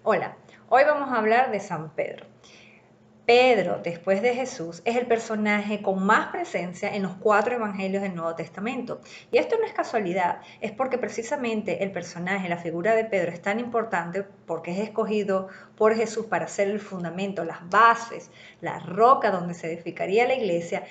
Hola, hoy vamos a hablar de San Pedro. Pedro, después de Jesús, es el personaje con más presencia en los 4 evangelios del Nuevo Testamento. Y esto no es casualidad, es porque precisamente el personaje, la figura de Pedro es tan importante porque es escogido por Jesús para ser el fundamento, las bases, la roca donde se edificaría la iglesia.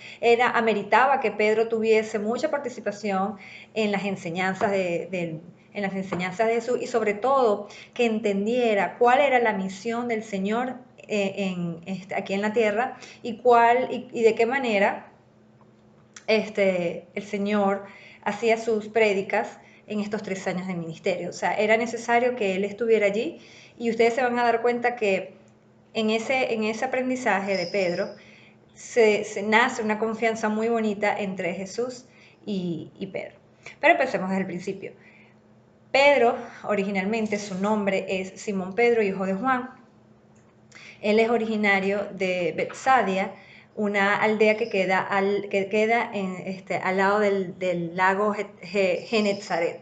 Ameritaba que Pedro tuviese mucha participación en las enseñanzas en las enseñanzas de Jesús y sobre todo que entendiera cuál era la misión del Señor aquí en la tierra y de qué manera el Señor hacía sus prédicas en estos 3 años de ministerio. O sea, era necesario que Él estuviera allí y ustedes se van a dar cuenta que en ese aprendizaje de Pedro se nace una confianza muy bonita entre Jesús y Pedro. Pero empecemos desde el principio. Pedro, originalmente su nombre es Simón Pedro, hijo de Juan. Él es originario de Betsadia, una aldea que queda al lado del lago Genezaret.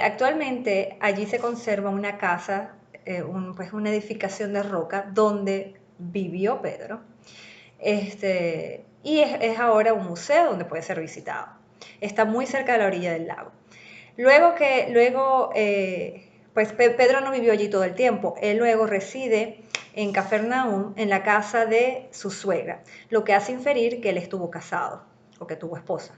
Actualmente allí se conserva una casa, pues una edificación de roca donde vivió Pedro. Y es ahora un museo donde puede ser visitado. Está muy cerca de la orilla del lago. Pues Pedro no vivió allí todo el tiempo. Él luego reside en Cafarnaúm, en la casa de su suegra, lo que hace inferir que él estuvo casado o que tuvo esposa.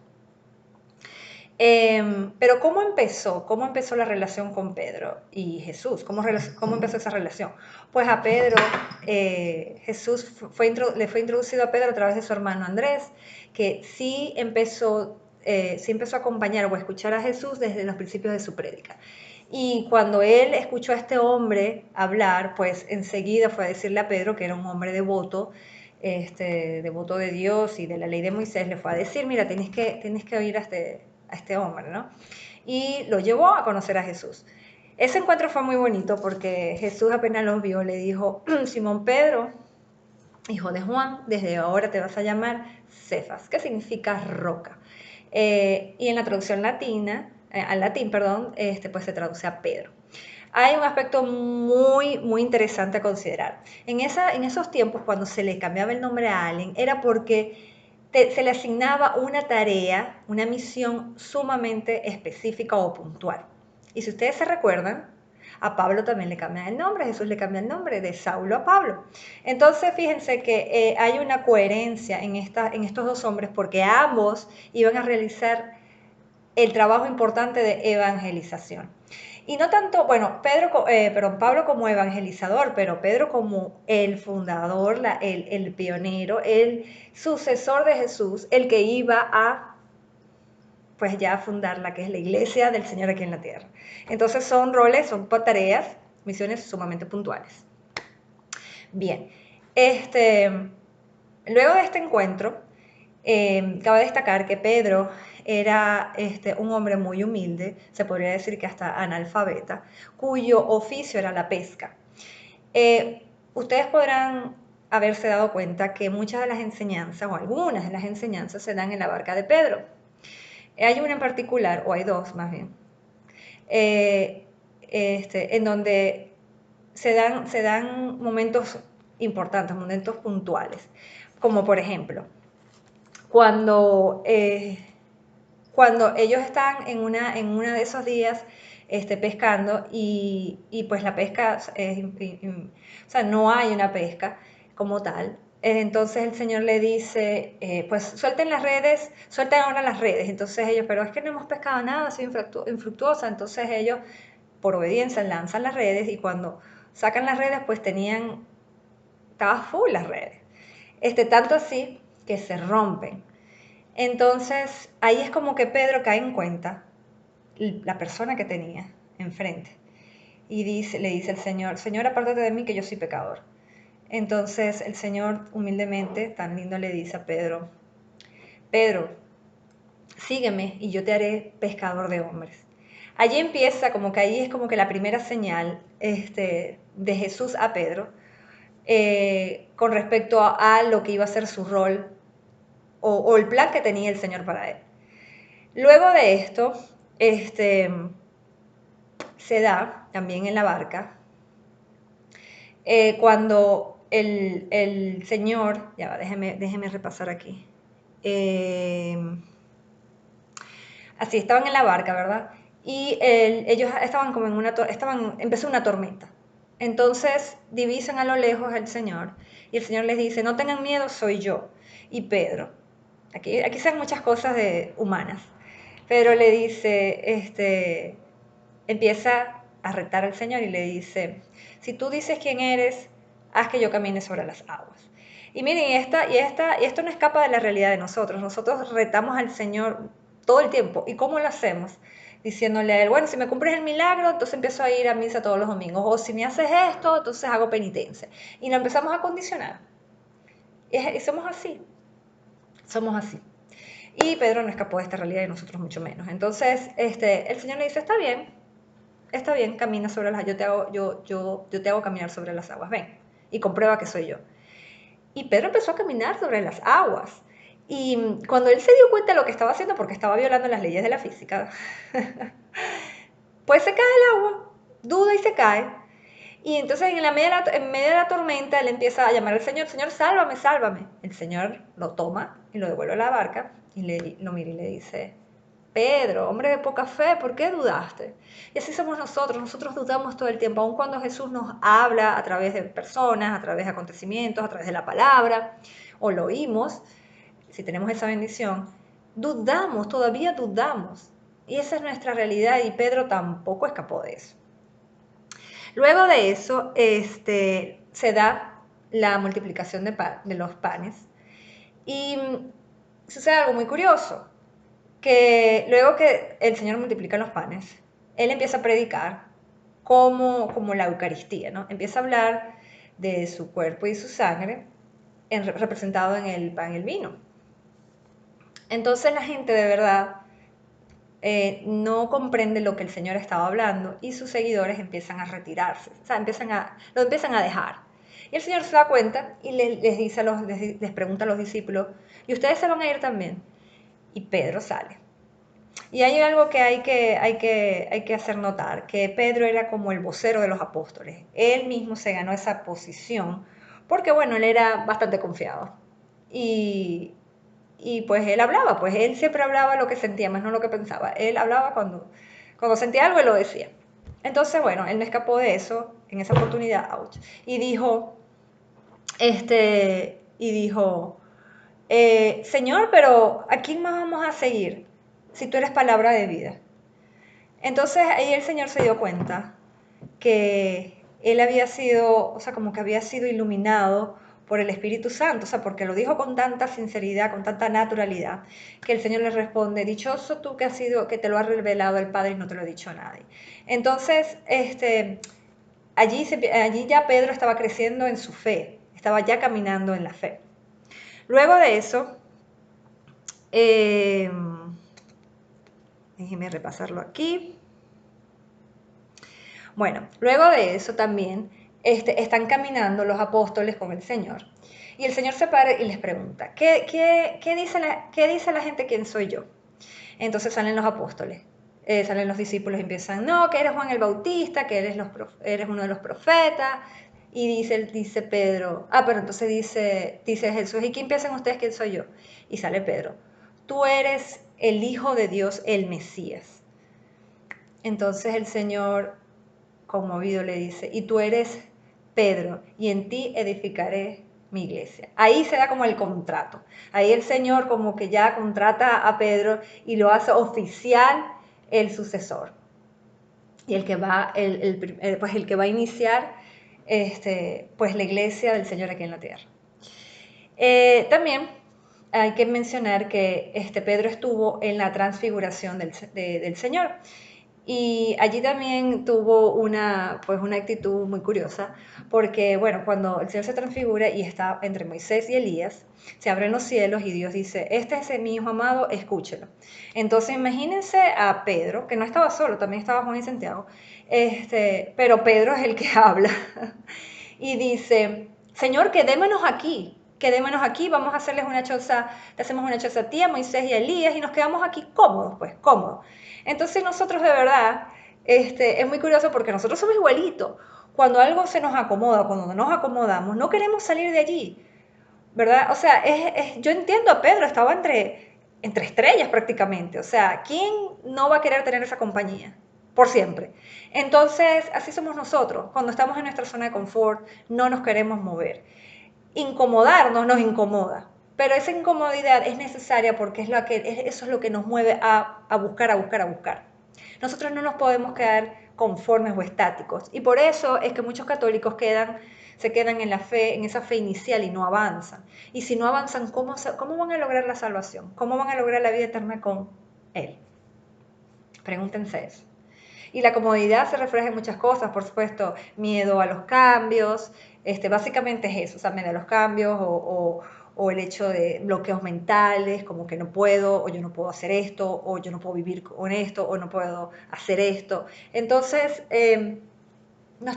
Pero ¿cómo empezó? ¿Cómo empezó la relación con Pedro y Jesús? ¿Cómo empezó esa relación? Pues a Pedro, Jesús le fue introducido a Pedro a través de su hermano Andrés, que sí empezó a acompañar o a escuchar a Jesús desde los principios de su prédica. Y cuando él escuchó a este hombre hablar, pues enseguida fue a decirle a Pedro, que era un hombre devoto, devoto de Dios y de la ley de Moisés, le fue a decir, mira, tienes que oír a este hombre, ¿no? Y lo llevó a conocer a Jesús. Ese encuentro fue muy bonito porque Jesús apenas los vio, le dijo, Simón Pedro, hijo de Juan, desde ahora te vas a llamar Cefas, que significa roca. Y en la traducción latina, al latín, perdón, pues se traduce a Pedro. Hay un aspecto muy, muy interesante a considerar. En esos tiempos, cuando se le cambiaba el nombre a alguien, era porque se le asignaba una tarea, una misión sumamente específica o puntual. Y si ustedes se recuerdan, a Pablo también le cambian el nombre, a Jesús le cambia el nombre, de Saulo a Pablo. Entonces, fíjense que hay una coherencia en estos dos hombres porque ambos iban a realizar el trabajo importante de evangelización. Y no tanto, bueno, Pablo como evangelizador, pero Pedro como el fundador, el pionero, el sucesor de Jesús, el que iba a, pues ya a fundar la que es la iglesia del Señor aquí en la tierra. Entonces son roles, son tareas, misiones sumamente puntuales. Bien, luego de este encuentro, cabe destacar que Pedro era un hombre muy humilde, se podría decir que hasta analfabeta, cuyo oficio era la pesca. Ustedes podrán haberse dado cuenta que muchas de las enseñanzas, o algunas de las enseñanzas, se dan en la barca de Pedro. Hay una en particular, o hay dos más bien, en donde se dan momentos importantes, momentos puntuales, como por ejemplo, cuando ellos están en uno de esos días pescando y pues la pesca, o sea, no hay una pesca como tal. Entonces el Señor le dice, pues suelten ahora las redes. Entonces ellos, pero es que no hemos pescado nada, soy infructuosa. Entonces ellos, por obediencia, lanzan las redes y cuando sacan las redes, pues estaba full las redes. Tanto así que se rompen. Entonces, ahí es como que Pedro cae en cuenta la persona que tenía enfrente. Y le dice el Señor, Señor, apártate de mí que yo soy pecador. Entonces el Señor humildemente, tan lindo, le dice a Pedro, Pedro, sígueme y yo te haré pescador de hombres. Allí empieza ahí es como que la primera señal de Jesús a Pedro con respecto a lo que iba a ser su rol o el plan que tenía el Señor para él. Luego de esto, se da también en la barca cuando el Señor, ya va, déjeme repasar aquí. Así, estaban en la barca, ¿verdad? Y ellos estaban como en empezó una tormenta. Entonces divisan a lo lejos al Señor y el Señor les dice, no tengan miedo, soy yo. Y Pedro, aquí se dan muchas cosas humanas, pero le dice, empieza a retar al Señor y le dice, si tú dices quién eres, haz que yo camine sobre las aguas. Y miren, y esto no escapa de la realidad de nosotros. Nosotros retamos al Señor todo el tiempo. ¿Y cómo lo hacemos? Diciéndole a Él, bueno, si me cumples el milagro, entonces empiezo a ir a misa todos los domingos. O si me haces esto, entonces hago penitencia. Y lo empezamos a condicionar. Y somos así. Somos así. Y Pedro no escapó de esta realidad y nosotros mucho menos. Entonces, el Señor le dice, está bien, camina sobre las aguas, yo te hago caminar sobre las aguas, ven, y comprueba que soy yo. Y Pedro empezó a caminar sobre las aguas. Y cuando él se dio cuenta de lo que estaba haciendo, porque estaba violando las leyes de la física, pues se cae el agua, duda y se cae. Y entonces en medio de la tormenta él empieza a llamar al Señor, Señor, sálvame, sálvame. El Señor lo toma y lo devuelve a la barca y lo mira y le dice, Pedro, hombre de poca fe, ¿por qué dudaste? Y así somos nosotros dudamos todo el tiempo, aun cuando Jesús nos habla a través de personas, a través de acontecimientos, a través de la palabra, o lo oímos, si tenemos esa bendición, dudamos, todavía dudamos. Y esa es nuestra realidad y Pedro tampoco escapó de eso. Luego de eso, se da la multiplicación de los panes y sucede algo muy curioso, que luego que el Señor multiplica los panes, Él empieza a predicar como la Eucaristía, ¿no? Empieza a hablar de su cuerpo y su sangre representado en el pan y el vino. Entonces la gente de verdad no comprende lo que el Señor estaba hablando y sus seguidores empiezan a retirarse, o sea, lo empiezan a dejar. Y el Señor se da cuenta y les pregunta a los discípulos, ¿y ustedes se van a ir también? Y Pedro sale. Y hay algo que hay que hacer notar, que Pedro era como el vocero de los apóstoles. Él mismo se ganó esa posición porque, bueno, él era bastante confiado. Y, y pues él hablaba, pues él siempre hablaba lo que sentía, más no lo que pensaba. Él hablaba cuando sentía algo, él lo decía. Entonces, bueno, él no escapó de eso en esa oportunidad, ouch, y dijo, y dijo, Señor, pero ¿a quién más vamos a seguir si tú eres palabra de vida? Entonces ahí el Señor se dio cuenta que él había sido, o sea, como que había sido iluminado por el Espíritu Santo, o sea, porque lo dijo con tanta sinceridad, con tanta naturalidad, que el Señor le responde, dichoso tú que te lo ha revelado el Padre y no te lo ha dicho a nadie. Entonces, allí ya Pedro estaba creciendo en su fe, estaba ya caminando en la fe. Luego de eso, déjeme repasarlo aquí. Bueno, luego de eso también están caminando los apóstoles con el Señor. Y el Señor se para y les pregunta, ¿qué dice la gente quién soy yo? Entonces salen los apóstoles, salen los discípulos y empiezan, no, que eres Juan el Bautista, que eres uno de los profetas. Y dice Pedro, pero entonces dice Jesús, ¿y quién piensan ustedes quién soy yo? Y sale Pedro, tú eres el Hijo de Dios, el Mesías. Entonces el Señor, conmovido, le dice, y tú eres Pedro, y en ti edificaré mi iglesia. Ahí se da como el contrato. Ahí el Señor como que ya contrata a Pedro y lo hace oficial el sucesor. Y el que va, pues el que va a iniciar pues la iglesia del Señor aquí en la tierra. También hay que mencionar que Pedro estuvo en la transfiguración del Señor. Y allí también tuvo pues una actitud muy curiosa, porque bueno, cuando el Señor se transfigura y está entre Moisés y Elías, se abren los cielos y Dios dice, este es mi hijo amado, escúchelo. Entonces imagínense a Pedro, que no estaba solo, también estaba Juan y Santiago, pero Pedro es el que habla y dice, Señor, quedémonos aquí, vamos a hacerles una choza, le hacemos una choza a ti, a Moisés y a Elías y nos quedamos aquí cómodos, pues cómodos. Entonces nosotros de verdad Es muy curioso porque nosotros somos igualitos. Cuando algo se nos acomoda, cuando nos acomodamos, no queremos salir de allí, ¿verdad? O sea, yo entiendo a Pedro, estaba entre estrellas prácticamente. O sea, ¿quién no va a querer tener esa compañía? Por siempre. Entonces, así somos nosotros. Cuando estamos en nuestra zona de confort, no nos queremos mover. Incomodarnos nos incomoda, pero esa incomodidad es necesaria porque eso es lo que nos mueve a buscar, a buscar, a buscar. Nosotros no nos podemos quedar conformes o estáticos, y por eso es que muchos católicos se quedan en la fe, en esa fe inicial, y no avanzan. Y si no avanzan, ¿cómo van a lograr la salvación? ¿Cómo van a lograr la vida eterna con Él? Pregúntense eso. Y la comodidad se refleja en muchas cosas, por supuesto, miedo a los cambios, básicamente es eso, o sea, miedo a los cambios o el hecho de bloqueos mentales, como que no puedo, o yo no puedo hacer esto, o yo no puedo vivir con esto, o no puedo hacer esto. Entonces,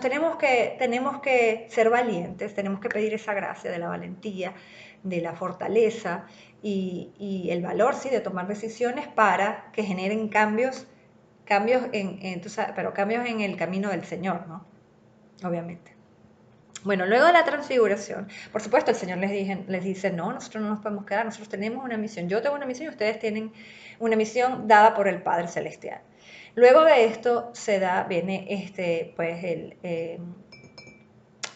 tenemos que ser valientes, tenemos que pedir esa gracia de la valentía, de la fortaleza y el valor, sí, de tomar decisiones para que generen pero cambios en el camino del Señor, ¿no? Obviamente. Bueno, luego de la transfiguración, por supuesto, el Señor les dice, no, nosotros no nos podemos quedar, nosotros tenemos una misión. Yo tengo una misión y ustedes tienen una misión dada por el Padre Celestial. Luego de esto viene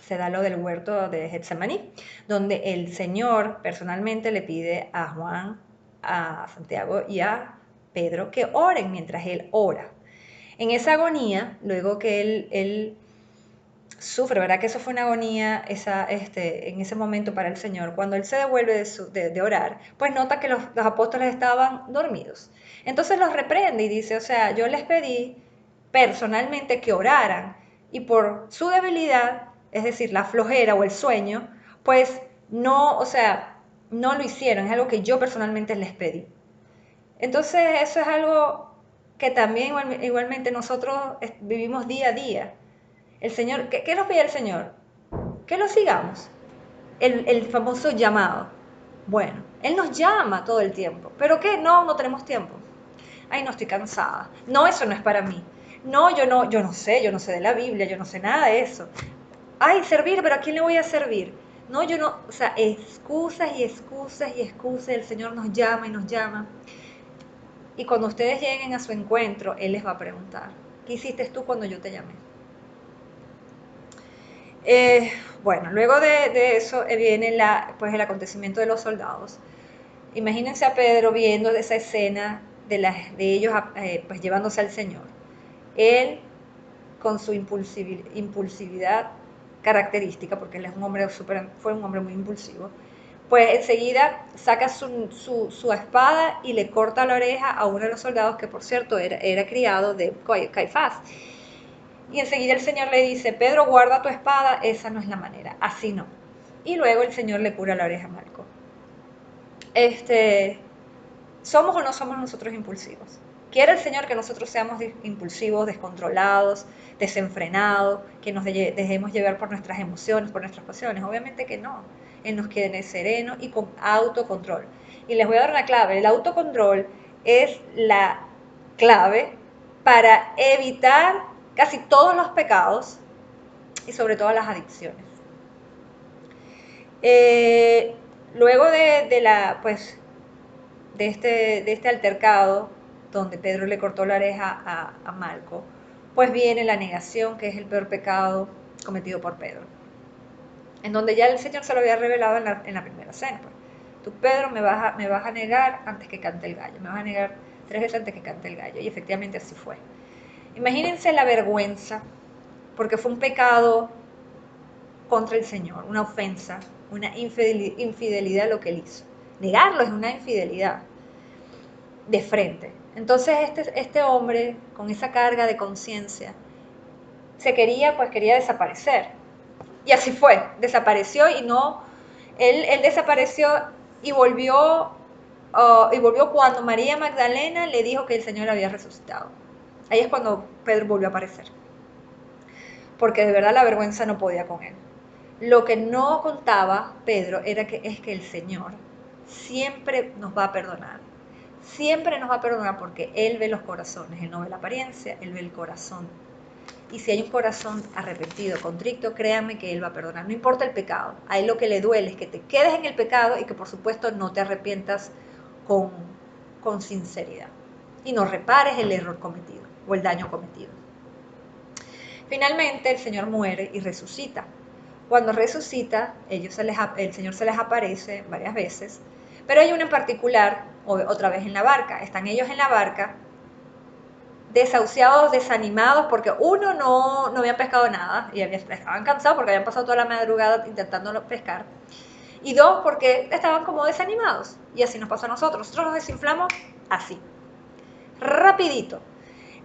se da lo del huerto de Getsemaní, donde el Señor personalmente le pide a Juan, a Santiago y a Pedro que oren mientras él ora. En esa agonía, luego que él sufre, ¿verdad? Que eso fue una agonía en ese momento para el Señor. Cuando él se devuelve de orar, pues nota que los apóstoles estaban dormidos. Entonces los reprende y dice, o sea, yo les pedí personalmente que oraran y por su debilidad, es decir, la flojera o el sueño, pues no, o sea, no lo hicieron, es algo que yo personalmente les pedí. Entonces eso es algo que también igualmente nosotros vivimos día a día. El Señor, ¿qué nos pide el Señor? Que lo sigamos. El famoso llamado. Bueno, Él nos llama todo el tiempo. ¿Pero qué? No, no tenemos tiempo. Ay, no, estoy cansada. No, eso no es para mí. No, yo no sé de la Biblia, yo no sé nada de eso. Ay, servir, pero ¿a quién le voy a servir? No, yo no, o sea, excusas y excusas y excusas. El Señor nos llama y nos llama. Y cuando ustedes lleguen a su encuentro, Él les va a preguntar, ¿qué hiciste tú cuando yo te llamé? Eh, bueno, luego de eso viene pues el acontecimiento de los soldados. Imagínense a Pedro viendo esa escena de ellos pues llevándose al Señor. Él con su impulsividad característica, porque él es fue un hombre muy impulsivo, pues enseguida saca su espada y le corta la oreja a uno de los soldados que por cierto era criado de Caifás. Y enseguida el Señor le dice, Pedro, guarda tu espada, esa no es la manera, así no. Y luego el Señor le cura la oreja a Malco. ¿Somos o no somos nosotros impulsivos? ¿Quiere el Señor que nosotros seamos impulsivos, descontrolados, desenfrenados, que nos dejemos llevar por nuestras emociones, por nuestras pasiones? Obviamente que no. Él nos quiere sereno y con autocontrol. Y les voy a dar una clave. El autocontrol es la clave para evitar casi todos los pecados y sobre todo las adicciones. Luego pues, de este altercado, donde Pedro le cortó la oreja a Malco, pues viene la negación, que es el peor pecado cometido por Pedro. En donde ya el Señor se lo había revelado en la primera cena. Pues. Tú, Pedro, me vas a negar antes que cante el gallo. Me vas a negar 3 veces antes que cante el gallo. Y efectivamente así fue. Imagínense la vergüenza, porque fue un pecado contra el Señor, una ofensa, una infidelidad a lo que él hizo. Negarlo es una infidelidad de frente. Entonces este hombre, con esa carga de conciencia, quería desaparecer. Y así fue, desapareció él desapareció y volvió cuando María Magdalena le dijo que el Señor había resucitado. Ahí es cuando Pedro volvió a aparecer. Porque de verdad la vergüenza no podía con él. Lo que no contaba Pedro es que el Señor siempre nos va a perdonar. siempre nos va a perdonar porque Él ve los corazones, Él no ve la apariencia, Él ve el corazón. Y si hay un corazón arrepentido, contrito, créanme que Él va a perdonar. No importa el pecado, a Él lo que le duele es que te quedes en el pecado y que por supuesto no te arrepientas con sinceridad. Y no repares el error cometido o el daño cometido. Finalmente el Señor muere y resucita. Cuando resucita, el Señor se les aparece varias veces, pero hay una en particular, otra vez en la barca. Están ellos en la barca, desahuciados, desanimados, porque uno no habían pescado nada y estaban cansados porque habían pasado toda la madrugada intentando pescar. Y dos, porque estaban como desanimados. Y así nos pasa a nosotros. Nosotros nos desinflamos así, rapidito.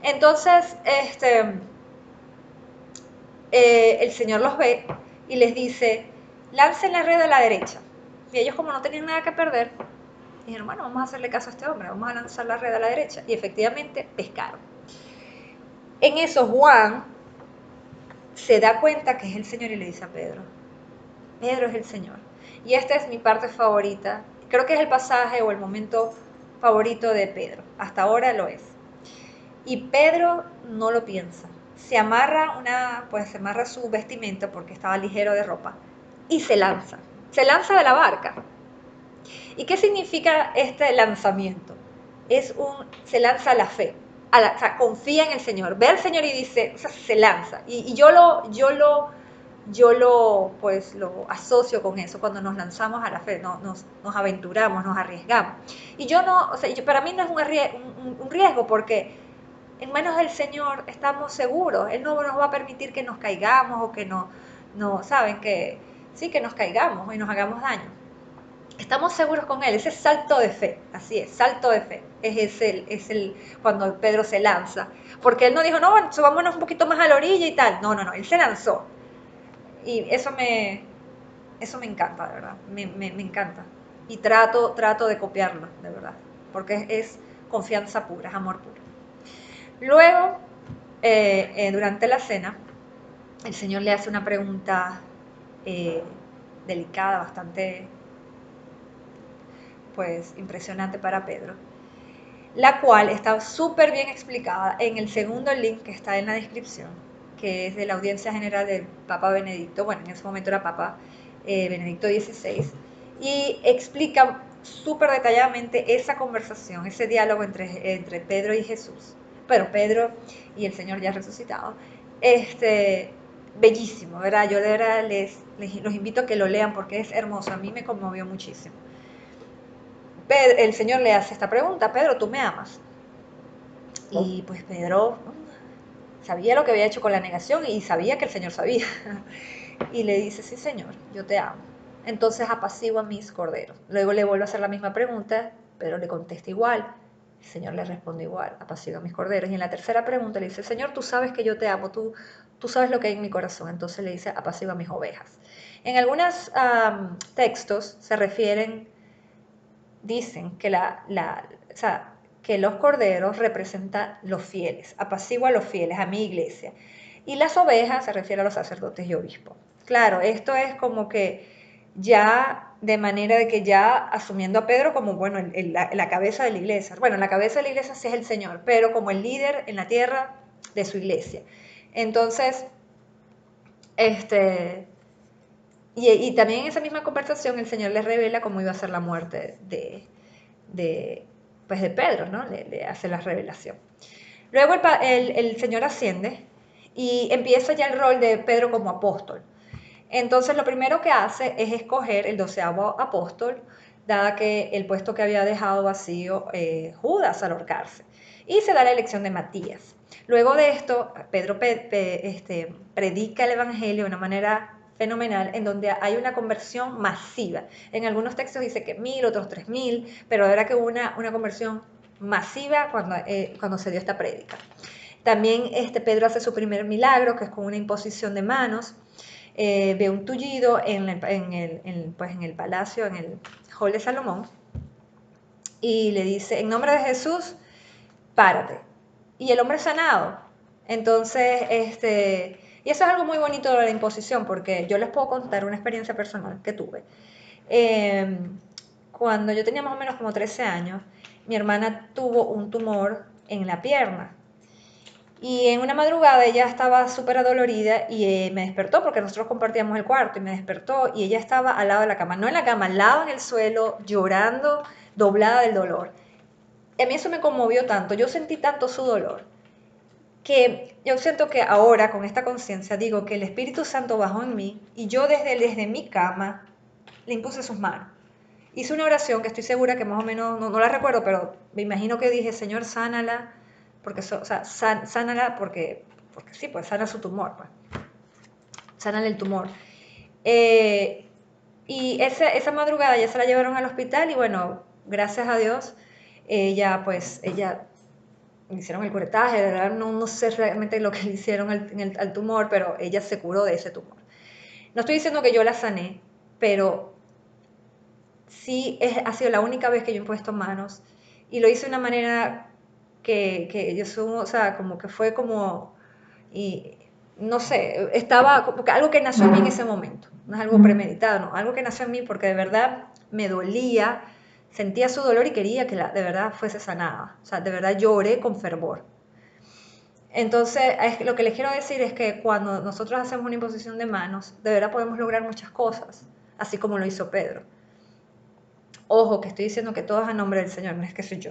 Entonces, el Señor los ve y les dice, lancen la red a la derecha. Y ellos, como no tenían nada que perder, dijeron, bueno, vamos a hacerle caso a este hombre, vamos a lanzar la red a la derecha. Y efectivamente pescaron. En eso Juan se da cuenta que es el Señor y le dice a Pedro, Pedro es el Señor. Y esta es mi parte favorita, creo que es el pasaje o el momento favorito de Pedro, hasta ahora lo es. Y Pedro no lo piensa, se amarra su vestimenta porque estaba ligero de ropa y se lanza de la barca. ¿Y qué significa este lanzamiento? Se lanza a la fe, o sea, confía en el Señor, ve al Señor y dice, o sea, se lanza. Y yo lo asocio con eso, cuando nos lanzamos a la fe, nos aventuramos, nos arriesgamos. Y para mí no es un riesgo, porque en manos del Señor estamos seguros. Él no nos va a permitir que nos caigamos o que saben que sí, que nos caigamos y nos hagamos daño. Estamos seguros con Él, ese salto de fe, así es, salto de fe, cuando Pedro se lanza, porque Él no dijo, no, bueno, subámonos un poquito más a la orilla y tal, no, Él se lanzó, y eso me encanta, de verdad, me encanta, y trato de copiarlo, de verdad, porque es confianza pura, es amor puro. Luego, durante la cena, el Señor le hace una pregunta delicada, bastante pues impresionante para Pedro, la cual está súper bien explicada en el segundo link que está en la descripción, que es de la audiencia general del Papa Benedicto, bueno, en ese momento era Papa Benedicto XVI, y explica súper detalladamente esa conversación, ese diálogo entre Pedro y Jesús, pero Pedro y el Señor ya resucitado, bellísimo, ¿verdad? Yo de verdad los invito a que lo lean porque es hermoso, a mí me conmovió muchísimo. El Señor le hace esta pregunta, Pedro, ¿tú me amas? Y pues Pedro sabía lo que había hecho con la negación y sabía que el Señor sabía. Y le dice, sí, Señor, yo te amo. Entonces apacigua mis corderos. Luego le vuelve a hacer la misma pregunta, Pedro le contesta igual. El Señor le responde igual, apacigua mis corderos. Y en la tercera pregunta le dice, Señor, tú sabes que yo te amo, tú sabes lo que hay en mi corazón. Entonces le dice, apacigua mis ovejas. En algunos textos se refieren, dicen que que los corderos representan los fieles, apacigua a los fieles, a mi iglesia. Y las ovejas se refiere a los sacerdotes y obispos. Claro, esto es como que ya de manera de que ya asumiendo a Pedro como, bueno, la cabeza de la iglesia. Bueno, la cabeza de la iglesia sí es el Señor, pero como el líder en la tierra de su iglesia. Entonces, y también en esa misma conversación el Señor les revela cómo iba a ser la muerte de Pedro, ¿no? Le hace la revelación. Luego el Señor asciende y empieza ya el rol de Pedro como apóstol. Entonces lo primero que hace es escoger el 12º apóstol, dada que el puesto que había dejado vacío Judas al ahorcarse. Y se da la elección de Matías. Luego de esto, Pedro predica el Evangelio de una manera fenomenal, en donde hay una conversión masiva. En algunos textos dice que 1000, otros 3000, pero de verdad que hubo una conversión masiva cuando se dio esta prédica. También Pedro hace su primer milagro, que es con una imposición de manos. Ve un tullido en el palacio, en el hall de Salomón, y le dice, en nombre de Jesús, párate. Y el hombre es sanado. Entonces, y eso es algo muy bonito de la imposición, porque yo les puedo contar una experiencia personal que tuve. Cuando yo tenía más o menos como 13 años, mi hermana tuvo un tumor en la pierna. Y en una madrugada ella estaba súper adolorida y me despertó porque nosotros compartíamos el cuarto y me despertó y ella estaba al lado de la cama, no en la cama, al lado en el suelo, llorando, doblada del dolor. Y a mí eso me conmovió tanto, yo sentí tanto su dolor, que yo siento que ahora con esta conciencia digo que el Espíritu Santo bajó en mí y yo desde mi cama le impuse sus manos. Hice una oración que estoy segura que más o menos, no la recuerdo, pero me imagino que dije, Señor, sánala, porque, o sea, sánala porque sí, pues sana su tumor, pues, sánale el tumor. Y esa madrugada ya se la llevaron al hospital y bueno, gracias a Dios, ella le hicieron el curetaje, de verdad no sé realmente lo que le hicieron al tumor, pero ella se curó de ese tumor. No estoy diciendo que yo la sané, pero sí ha sido la única vez que yo he puesto manos y lo hice de una manera que yo sumo, o sea, como que fue como, y no sé, estaba como que algo que nació en mí en ese momento, no es algo premeditado, no, algo que nació en mí porque de verdad me dolía, sentía su dolor y quería que de verdad fuese sanada, o sea, de verdad lloré con fervor. Entonces, lo que les quiero decir es que cuando nosotros hacemos una imposición de manos, de verdad podemos lograr muchas cosas, así como lo hizo Pedro. Ojo, que estoy diciendo que todo es a nombre del Señor, no es que soy yo.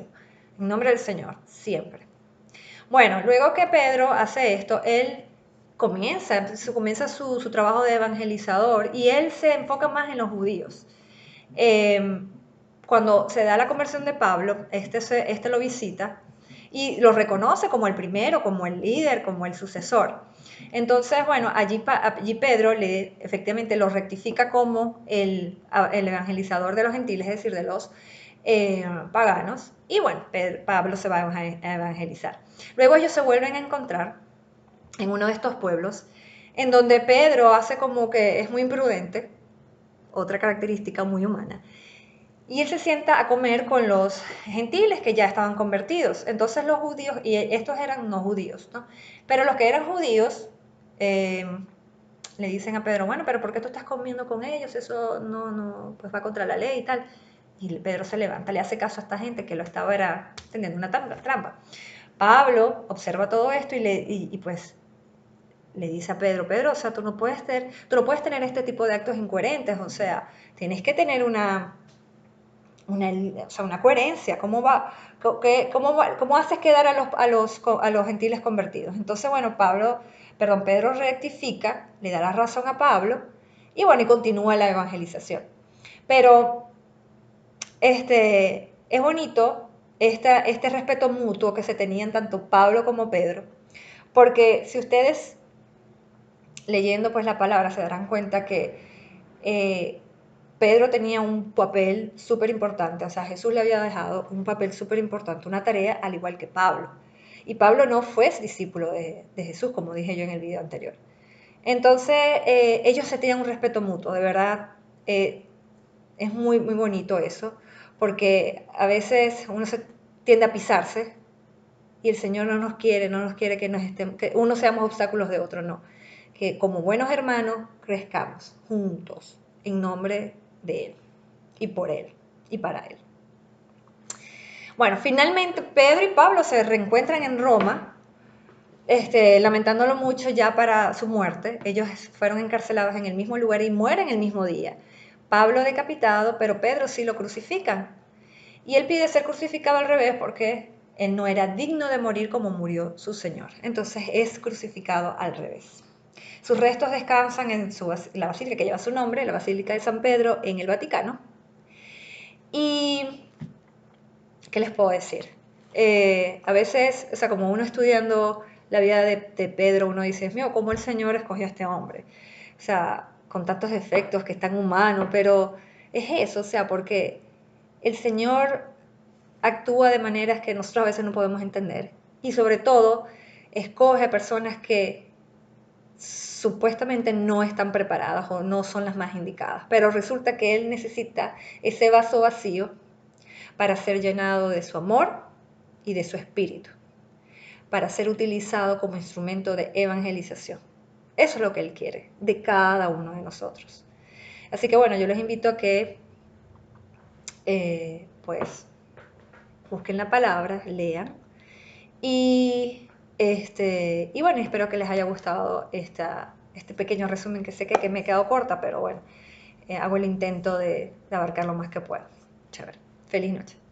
En nombre del Señor, siempre. Bueno, luego que Pedro hace esto, él comienza su trabajo de evangelizador y él se enfoca más en los judíos. Cuando se da la conversión de Pablo, este lo visita y lo reconoce como el primero, como el líder, como el sucesor. Entonces, bueno, allí Pedro efectivamente lo rectifica como el evangelizador de los gentiles, es decir, de los paganos. Y bueno, Pablo se va a evangelizar. Luego ellos se vuelven a encontrar en uno de estos pueblos, en donde Pedro hace como que es muy imprudente, otra característica muy humana, y él se sienta a comer con los gentiles que ya estaban convertidos. Entonces los judíos, y estos eran no judíos, ¿no? Pero los que eran judíos le dicen a Pedro, bueno, pero ¿por qué tú estás comiendo con ellos? Eso no, pues va contra la ley y tal. Y Pedro se levanta, le hace caso a esta gente que lo estaba era teniendo una trampa. Pablo observa todo esto y pues le dice a Pedro, Pedro, o sea, tú no puedes tener este tipo de actos incoherentes, o sea, tienes que tener una coherencia, ¿cómo haces quedar a los gentiles convertidos? Entonces, bueno, Pedro rectifica, le da la razón a Pablo y bueno, y continúa la evangelización. Pero es bonito este respeto mutuo que se tenían tanto Pablo como Pedro, porque si ustedes leyendo pues la palabra se darán cuenta que Pedro tenía un papel súper importante, o sea, Jesús le había dejado un papel súper importante, una tarea al igual que Pablo. Y Pablo no fue discípulo de Jesús, como dije yo en el video anterior. Entonces, ellos se tienen un respeto mutuo, de verdad, es muy, muy bonito eso, porque a veces uno se tiende a pisarse y el Señor no nos quiere que uno seamos obstáculos de otro, no. Que como buenos hermanos crezcamos juntos en nombre de Él y por Él y para Él. Bueno, finalmente Pedro y Pablo se reencuentran en Roma, lamentándolo mucho ya para su muerte. Ellos fueron encarcelados en el mismo lugar y mueren el mismo día. Pablo decapitado, pero Pedro sí lo crucifican. Y él pide ser crucificado al revés porque él no era digno de morir como murió su Señor. Entonces es crucificado al revés. Sus restos descansan en la basílica que lleva su nombre, la Basílica de San Pedro, en el Vaticano. Y, ¿qué les puedo decir? A veces, o sea, como uno estudiando la vida de Pedro, uno dice, mío, ¿cómo el Señor escogió a este hombre? O sea, con tantos defectos, que es tan humano, pero es eso, o sea, porque el Señor actúa de maneras que nosotros a veces no podemos entender. Y sobre todo, escoge personas que supuestamente no están preparadas o no son las más indicadas. Pero resulta que Él necesita ese vaso vacío para ser llenado de su amor y de su espíritu, para ser utilizado como instrumento de evangelización. Eso es lo que Él quiere de cada uno de nosotros. Así que bueno, yo les invito a que pues busquen la palabra, lean. Y bueno, espero que les haya gustado este pequeño resumen que sé que me he quedado corta, pero bueno, hago el intento de abarcar lo más que pueda. Chévere. Feliz noche.